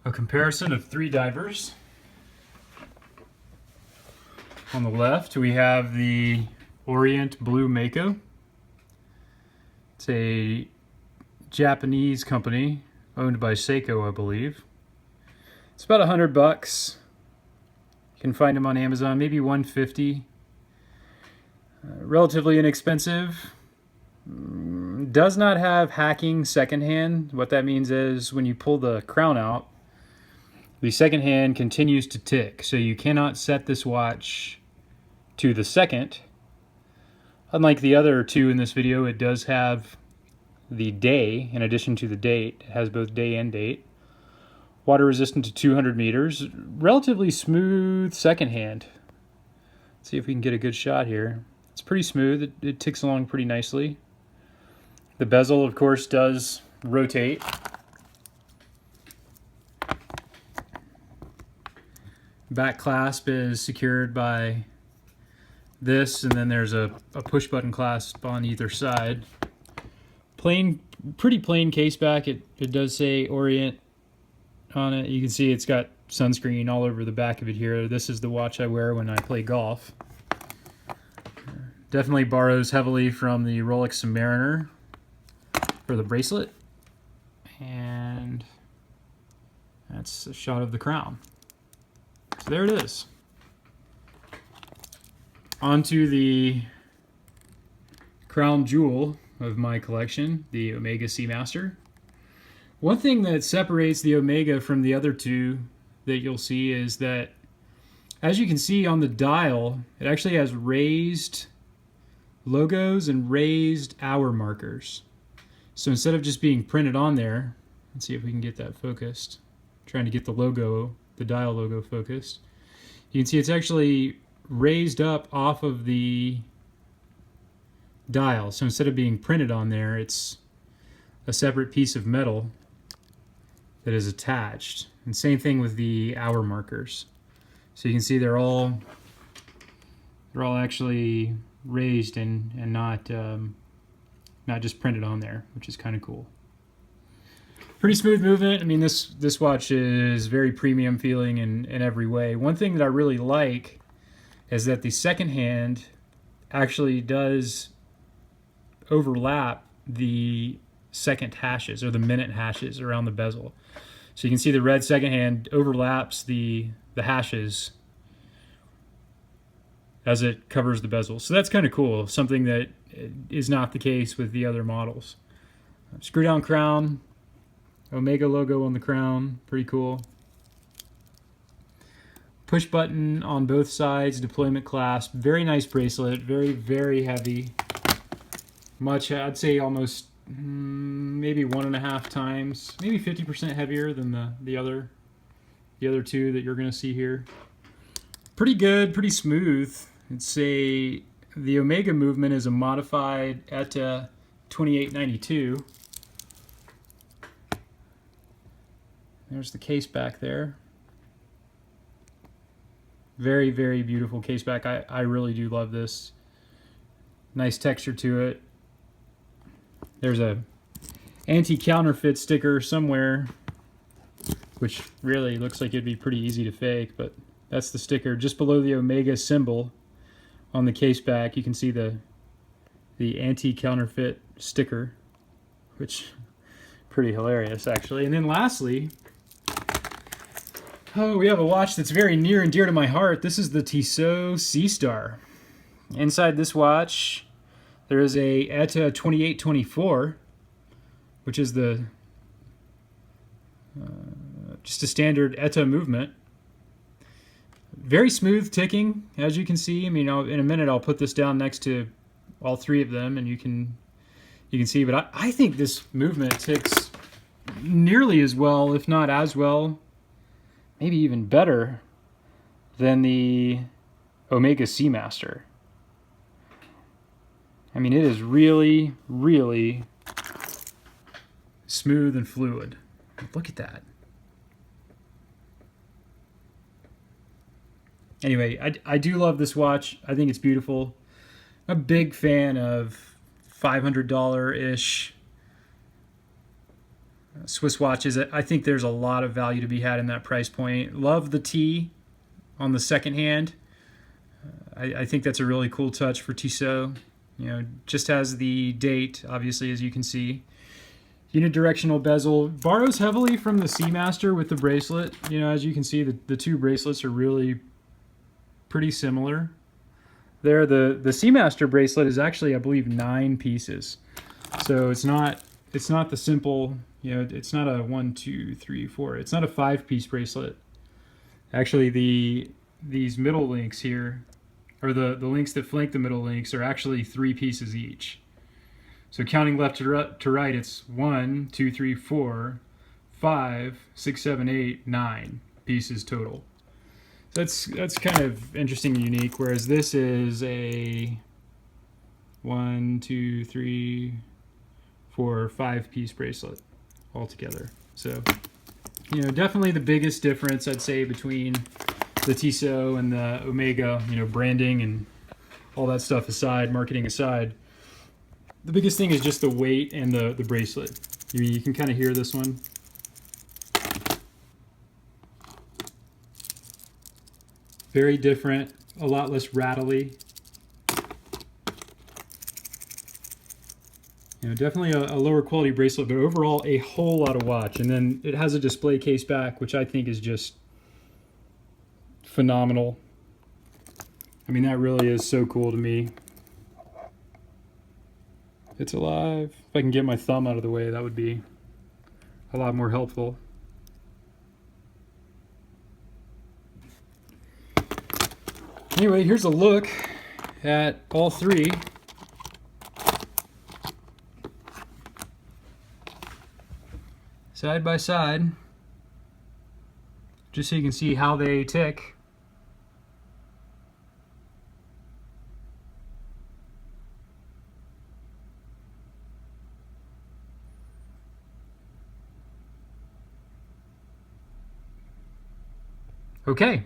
A comparison of 3 divers. On the left, we have the Orient Blue Mako. It's a Japanese company owned by Seiko, I believe. It's about $100. You can find them on Amazon, maybe $150. Relatively inexpensive. Does not have hacking second hand. What that means is when you pull the crown out, the second hand continues to tick, so you cannot set this watch to the second. Unlike the other two in this video, it does have the day in addition to the date. It has both day and date. Water resistant to 200 meters. Relatively smooth second hand. Let's see if we can get a good shot here. It's pretty smooth. It ticks along pretty nicely. The bezel, of course, does rotate. Back clasp is secured by this, and then there's a push button clasp on either side. Pretty plain case back. It does say Orient on it. You can see it's got sunscreen all over the back of it here. This is the watch I wear when I play golf. Definitely borrows heavily from the Rolex Submariner for the bracelet. And that's a shot of the crown. So there it is. Onto the crown jewel of my collection, the Omega Seamaster. One thing that separates the Omega from the other two that you'll see is that, as you can see on the dial, it actually has raised logos and raised hour markers. So instead of just being printed on there, let's see if we can get that focused. I'm trying to get the logo, the dial logo focused. You can see it's actually raised up off of the dial. So instead of being printed on there, it's a separate piece of metal that is attached. And same thing with the hour markers. So you can see they're all actually raised and not just printed on there, which is kind of cool. Pretty smooth movement. I mean, this watch is very premium feeling in every way. One thing that I really like is that the second hand actually does overlap the second hashes or the minute hashes around the bezel. So you can see the red second hand overlaps the hashes as it covers the bezel. So that's kind of cool, something that is not the case with the other models. Screw down crown, Omega logo on the crown, pretty cool. Push button on both sides, deployment clasp, very nice bracelet, very, very heavy. Much, I'd say almost maybe 1.5 times, maybe 50% heavier than the other two that you're gonna see here. Pretty good, pretty smooth. The Omega movement is a modified ETA 2892. There's the case back there. Very, very beautiful case back. I really do love this. Nice texture to it. There's a anti-counterfeit sticker somewhere, which really looks like it'd be pretty easy to fake, but that's the sticker just below the Omega symbol on the case back. You can see the anti-counterfeit sticker, which pretty hilarious actually. And then lastly, we have a watch that's very near and dear to my heart. This is the Tissot Seastar. Inside this watch, there is a ETA 2824, which is the just a standard ETA movement. Very smooth ticking, as you can see. I mean, in a minute I'll put this down next to all 3 of them, and you can see. But I think this movement ticks nearly as well, if not as well, maybe even better than the Omega Seamaster. I mean, it is really, really smooth and fluid. Look at that. Anyway, I do love this watch. I think it's beautiful. I'm a big fan of $500-ish Swiss watches. I think there's a lot of value to be had in that price point. Love the T on the second hand. I think that's a really cool touch for Tissot. Just has the date, obviously, as you can see. Unidirectional bezel. Borrows heavily from the Seamaster with the bracelet. As you can see, the two bracelets are really pretty similar. There, the Seamaster bracelet is actually, I believe, 9 pieces. So it's not the simple, it's not a 1, 2, 3, 4. It's not a 5-piece bracelet. Actually, these middle links here, or the links that flank the middle links, are actually 3 pieces each. So counting left to right, it's 1, 2, 3, 4, 5, 6, 7, 8, 9 pieces total. So that's kind of interesting and unique. Whereas this is a 1, 2, 3, 4, 5-piece bracelet altogether. So definitely the biggest difference, I'd say, between the Tissot and the Omega, branding and all that stuff aside, marketing aside, the biggest thing is just the weight and the bracelet. You can kind of hear this one. Very different, a lot less rattly. Definitely a lower quality bracelet, but overall a whole lot of watch. And then it has a display case back, which I think is just phenomenal. I mean, that really is so cool to me. It's alive. If I can get my thumb out of the way, that would be a lot more helpful. Anyway, here's a look at all 3. Side by side, just so you can see how they tick. Okay,